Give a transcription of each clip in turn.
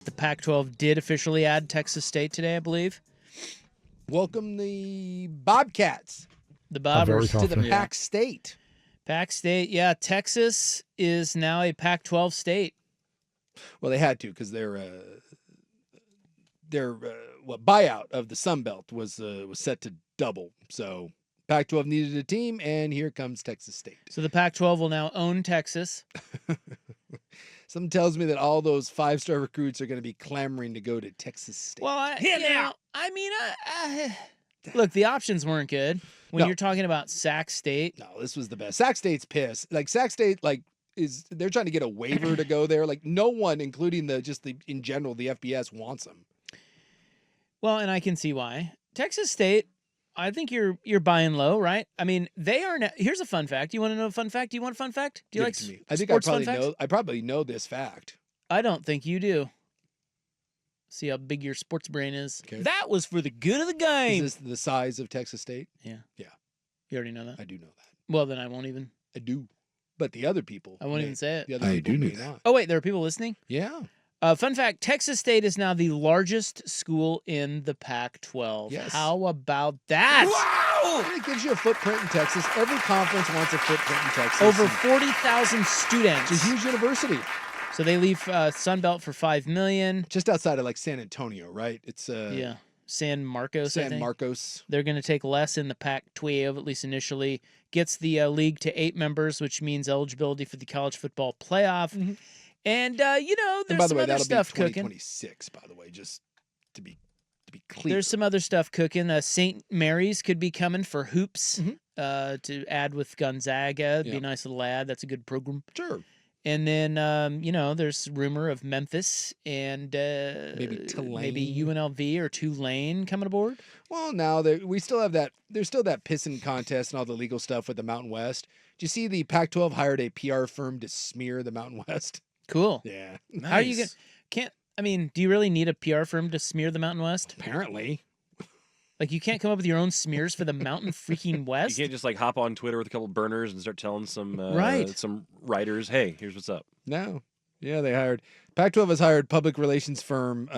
The Pac-12 did officially add Texas State today, I believe. Welcome the Bobcats. The Bobbers to the Pac State. Pac State, yeah. Texas is now a Pac-12 state. Well, they had to because their buyout of the Sun Belt was set to double. So Pac-12 needed a team, and here comes Texas State. So the Pac-12 will now own Texas. Something tells me that all those 5-star recruits are going to be clamoring to go to Texas State. Well, look, the options weren't good when you're talking about Sac State. No, this was the best. Sac State's pissed. Like Sac State, they're trying to get a waiver to go there. Like no one, including in general, the FBS wants them. Well, and I can see why. Texas State, I think you're buying low, right? I mean, they are now. Here's a fun fact. You want to know a fun fact? Do you want a fun fact? Do you like me. I think sports fun facts? I probably know this fact. I don't think you do. See how big your sports brain is. Okay. That was for the good of the game. Is this the size of Texas State? Yeah. Yeah. You already know that? I do know that. Well, then I won't even. I do. But the other people. I won't even say it. The other people may not. Oh, wait. There are people listening? Yeah. Fun fact, Texas State is now the largest school in the Pac-12. Yes. How about that? Wow! It gives you a footprint in Texas. Every conference wants a footprint in Texas. Over 40,000 students. It's a huge university. So they leave Sun Belt for $5 million. Just outside of San Antonio, right? It's yeah, San Marcos. San Marcos. They're going to take less in the Pac-12, at least initially. Gets the league to 8 members, which means eligibility for the college football playoff. Mm-hmm. And there's some other stuff cooking. 2026, by the way, just to be clear. There's some other stuff cooking. St. Mary's could be coming for hoops to add with Gonzaga. Be a nice little ad. That's a good program. Sure. And then, there's rumor of Memphis and maybe Tulane. Maybe UNLV or Tulane coming aboard. Well, now we still have that. There's still that pissing contest and all the legal stuff with the Mountain West. Did you see the Pac-12 hired a PR firm to smear the Mountain West? Cool. Yeah. Nice. How are you going do you really need a PR firm to smear the Mountain West? Apparently. Like, you can't come up with your own smears for the Mountain freaking West? You can't just, hop on Twitter with a couple burners and start telling some writers, hey, here's what's up. No. Yeah, Pac-12 has hired public relations firm,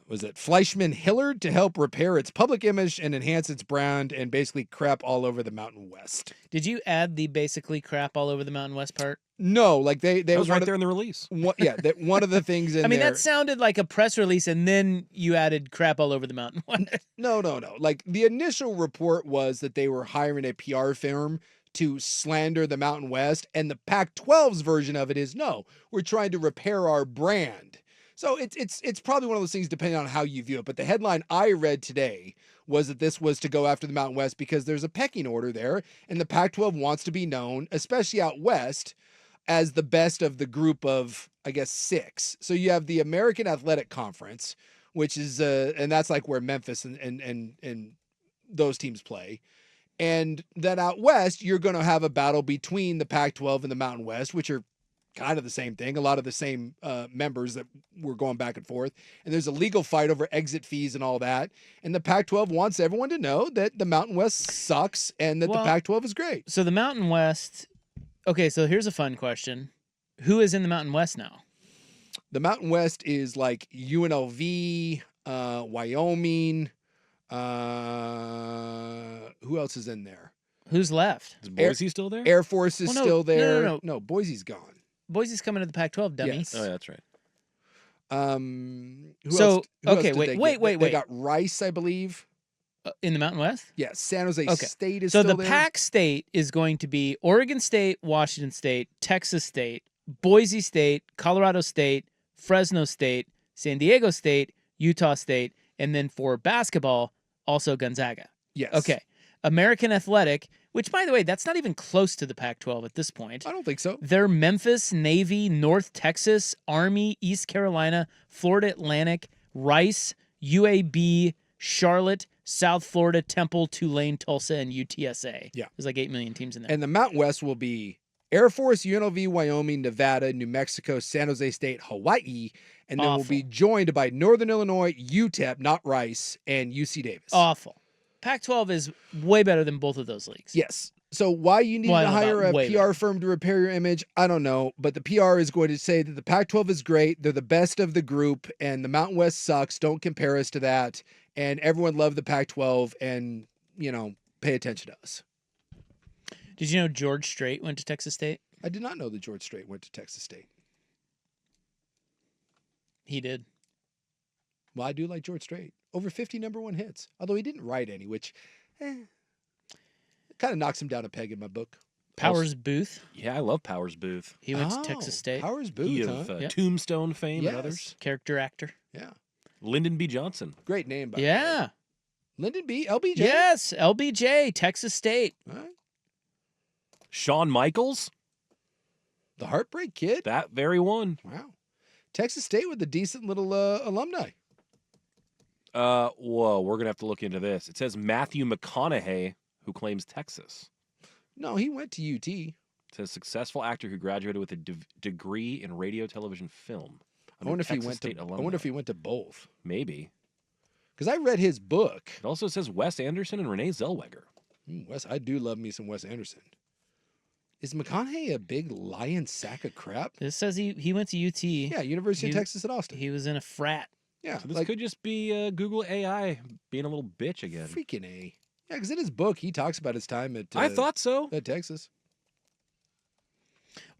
was it Fleischman Hillard, to help repair its public image and enhance its brand and basically crap all over the Mountain West. Did you add the basically crap all over the Mountain West part? No, they was right there in the release. One of the things in there. That sounded like a press release, and then you added crap all over the Mountain West. No. Like, the initial report was that they were hiring a PR firm to slander the Mountain West, and the Pac-12's version of it is, no, we're trying to repair our brand. So it's probably one of those things depending on how you view it. But the headline I read today was that this was to go after the Mountain West because there's a pecking order there, and the Pac-12 wants to be known, especially out west, as the best of the group of, I guess, 6. So you have the American Athletic Conference, which is and that's like where Memphis and those teams play. And then out west, you're going to have a battle between the Pac-12 and the Mountain West, which are kind of the same thing. A lot of the same members that were going back and forth. And there's a legal fight over exit fees and all that. And the Pac-12 wants everyone to know that the Mountain West sucks and that the Pac-12 is great. So the Mountain West... Okay, so here's a fun question. Who is in the Mountain West now? The Mountain West is like UNLV, Wyoming. Who else is in there? Who's left? Is Boise still there? Air Force is still there. No, Boise's gone. Boise's coming to the Pac-12, dummies. Yes. Oh, yeah, that's right. Who else wait. They got Rice, I believe. In the Mountain West? Yeah, San Jose State is still there. So the Pac State is going to be Oregon State, Washington State, Texas State, Boise State, Colorado State, Fresno State, San Diego State, Utah State, and then for basketball, also Gonzaga. Yes. Okay. American Athletic, which, by the way, that's not even close to the Pac-12 at this point. I don't think so. They're Memphis, Navy, North Texas, Army, East Carolina, Florida Atlantic, Rice, UAB, Charlotte, South Florida, Temple, Tulane, Tulsa, and UTSA. Yeah. There's like 8 million teams in there. And the Mountain West will be Air Force, UNLV, Wyoming, Nevada, New Mexico, San Jose State, Hawaii, and then we'll be joined by Northern Illinois, UTEP, not Rice, and UC Davis. Awful. Pac-12 is way better than both of those leagues. Yes. So why you need Well, I to don't know hire a about way PR firm to repair your image, I don't know. But the PR is going to say that the Pac-12 is great. They're the best of the group, and the Mountain West sucks. Don't compare us to that. And everyone loved the Pac-12, and, pay attention to us. Did you know George Strait went to Texas State? I did not know that George Strait went to Texas State. He did. Well, I do like George Strait. Over 50 number one hits. Although he didn't write any, which kind of knocks him down a peg in my book. Powers Booth. Yeah, I love Powers Booth. He went to Texas State. Powers Booth, He huh? of Yep. Tombstone fame Yes. and others. Character actor. Yeah. Lyndon B. Johnson. Great name, by the way. Yeah. Lyndon B. LBJ? Yes. LBJ, Texas State. All right. Shawn Michaels. The Heartbreak Kid? That very one. Wow. Texas State with a decent little alumni. Whoa, we're going to have to look into this. It says Matthew McConaughey, who claims Texas. No, he went to UT. It says successful actor who graduated with a degree in radio, television, film. I wonder if he Texas went to. State I alumni. wonder if he went to both. Maybe. Because I read his book. It also says Wes Anderson and Renee Zellweger. Wes, I do love me some Wes Anderson. Is McConaughey a big lion sack of crap? This says he went to UT. Yeah, University of He- Texas at Austin. He was in a frat. Yeah, So this could just be Google AI being a little bitch again. freaking A. Yeah, because in his book he talks about his time at. I thought so. at Texas.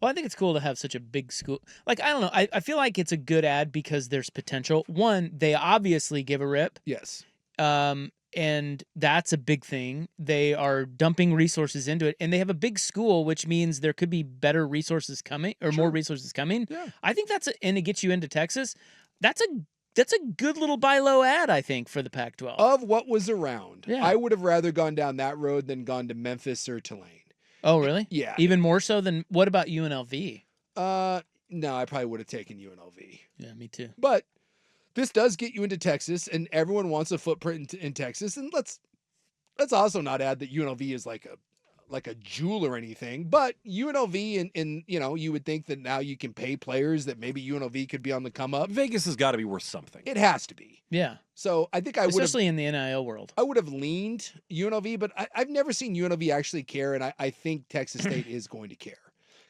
Well, I think it's cool to have such a big school. Like, I don't know. I feel like it's a good ad because there's potential. One, they obviously give a rip. Yes. And that's a big thing. They are dumping resources into it, and they have a big school, which means there could be better resources coming or more resources coming. Yeah. I think and it gets you into Texas. That's a good little buy low ad, I think, for the Pac-12. Of what was around, Yeah. I would have rather gone down that road than gone to Memphis or Tulane. Oh, really? Yeah. Even more so than what about UNLV? No, I probably would have taken UNLV. Yeah, me too. But this does get you into Texas, and everyone wants a footprint in Texas. And let's also not add that UNLV is like a jewel or anything. But UNLV, and you would think that now you can pay players that maybe UNLV could be on the come up. Vegas has got to be worth something. It has to be. Yeah. So I think I would have. Especially in the NIL world. I would have leaned UNLV, but I've never seen UNLV actually care, and I think Texas State is going to care.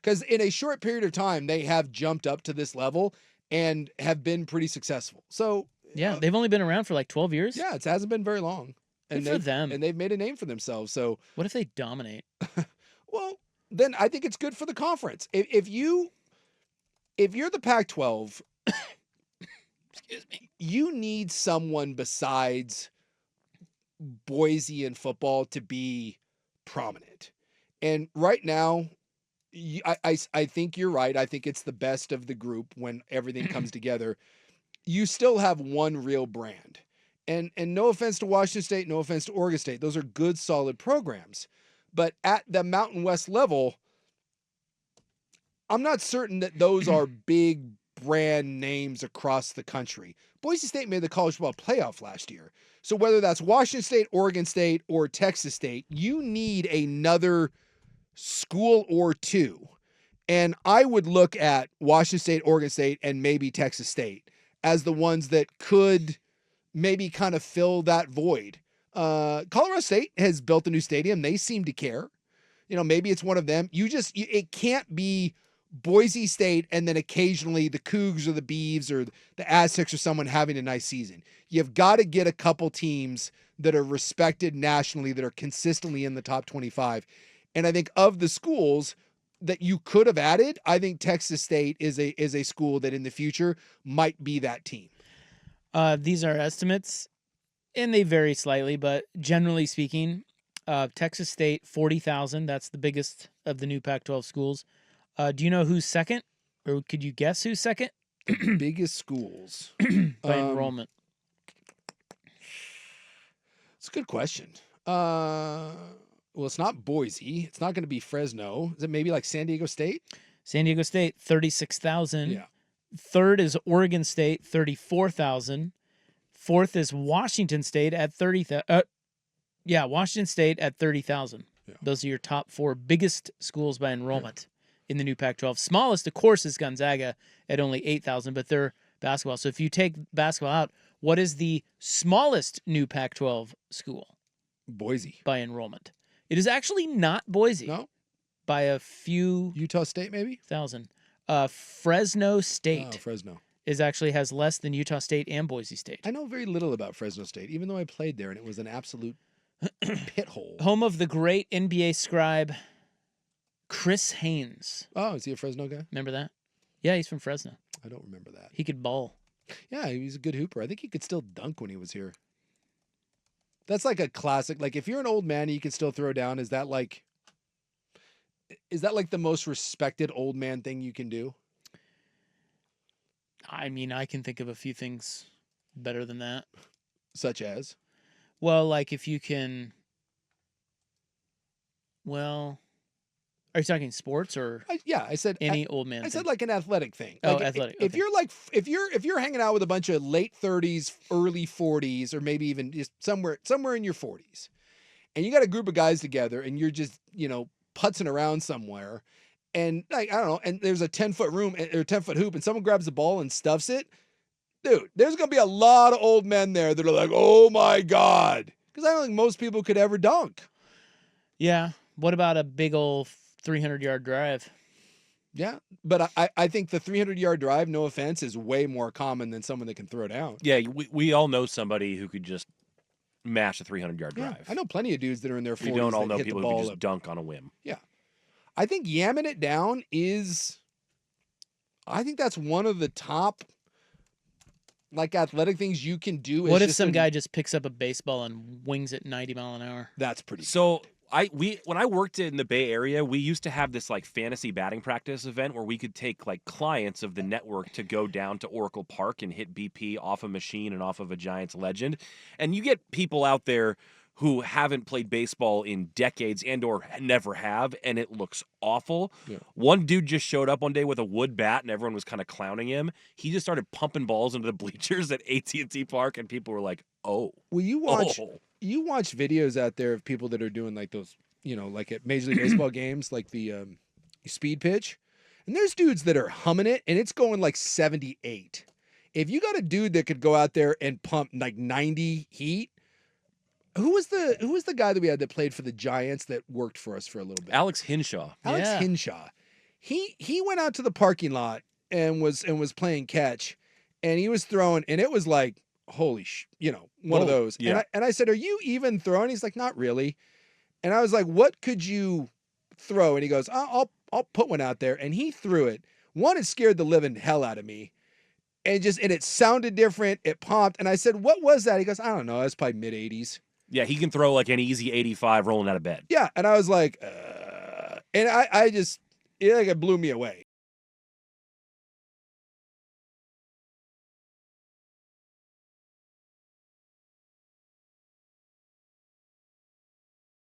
Because in a short period of time, they have jumped up to this level and have been pretty successful. So Yeah, they've only been around for like 12 years. yeah, it hasn't been very long. And Good for them. And they've made a name for themselves. So, What if they dominate? well, then I think it's good for the conference. If you're the Pac-12, excuse me, you need someone besides Boise in football to be prominent. And right now, I think you're right. I think it's the best of the group when everything comes together. You still have one real brand. And no offense to Washington State, no offense to Oregon State. Those are good, solid programs. But at the Mountain West level, I'm not certain that those are big brand names across the country. Boise State made the college football playoff last year. So whether that's Washington State, Oregon State, or Texas State, you need another school or two. And I would look at Washington State, Oregon State, and maybe Texas State as the ones that could maybe kind of fill that void. Colorado State has built a new stadium. They seem to care. Maybe it's one of them. It can't be Boise State and then occasionally the Cougs or the Beavs or the Aztecs or someone having a nice season. You've got to get a couple teams that are respected nationally, that are consistently in the top 25. And I think of the schools that you could have added, I think Texas State is a school that in the future might be that team. These are estimates, and they vary slightly, but generally speaking, Texas State, 40,000. That's the biggest of the new Pac-12 schools. Do you know who's second? Or could you guess who's second? Biggest schools. By enrollment. It's a good question. Well, it's not Boise. It's not going to be Fresno. Is it maybe like San Diego State? San Diego State, 36,000. Yeah. Third is Oregon State, 34,000. Fourth is Washington State at 30,000. Washington State at 30,000. Yeah. Those are your top four biggest schools by enrollment in the new Pac-12. Smallest, of course, is Gonzaga at only 8,000, but they're basketball. So if you take basketball out, what is the smallest new Pac-12 school Boise. by enrollment? It is actually not Boise. No? By a few Utah State, maybe? thousand. Fresno State Oh, Fresno. has less than Utah State and Boise State. I know very little about Fresno State, even though I played there and it was an absolute pit hole. Home of the great NBA scribe Chris Haynes. Oh, is he a Fresno guy? Remember that? Yeah, he's from Fresno. I don't remember that. He could ball. Yeah, he was a good hooper. I think he could still dunk when he was here. That's like a classic. Like, if you're an old man and you can still throw down, is that like the most respected old man thing you can do? I mean, I can think of a few things better than that. Such as? Well, like if you can. Well, are you talking sports or I said any old man? I said like an athletic thing. Oh, Like, athletic. If Okay. you're like if you're hanging out with a bunch of late 30s, early 40s, or maybe even just somewhere in your 40s, and you got a group of guys together, and you're just putzing around somewhere, and like I don't know, and there's a 10-foot room or 10-foot hoop, and someone grabs the ball and stuffs it, dude. There's gonna be a lot of old men there that are like, oh my god, because I don't think most people could ever dunk. Yeah. What about a big old 300-yard drive? Yeah, but I think the 300-yard drive, no offense, is way more common than someone that can throw down. Yeah, we all know somebody who could just mash a 300-yard Yeah, drive. I know plenty of dudes that are in their 40s. We don't all that know hit people the who ball can just dunk on a whim. Yeah, I think yamming it down is. I think that's one of the top, like, athletic things you can do. What if some guy just picks up a baseball and wings it 90 mile an hour? That's pretty. So when I worked in the Bay Area, we used to have this like fantasy batting practice event where we could take like clients of the network to go down to Oracle Park and hit BP off a machine and off of a Giants legend. And you get people out there who haven't played baseball in decades and or never have, and it looks awful. Yeah. One dude just showed up one day with a wood bat, and everyone was kind of clowning him. He just started pumping balls into the bleachers at AT&T Park, and people were like, "Oh, Well, you watch videos out there of people that are doing like those, like at Major League Baseball games, like the speed pitch, and there's dudes that are humming it, and it's going like 78. If you got a dude that could go out there and pump like 90 heat. Who was the guy that we had that played for the Giants that worked for us for a little bit? Alex Hinshaw." Alex Hinshaw. He went out to the parking lot and was playing catch, and he was throwing, and it was like, holy one of those. Yeah. And I said, "Are you even throwing?" He's like, "Not really." And I was like, "What could you throw?" And he goes, I'll put one out there. And he threw it. One, it scared the living hell out of me. And it sounded different. It popped. And I said, "What was that?" He goes, "I don't know. It's probably mid-80s. Yeah, he can throw like an easy 85 rolling out of bed. Yeah, and I was like, and I just, it blew me away.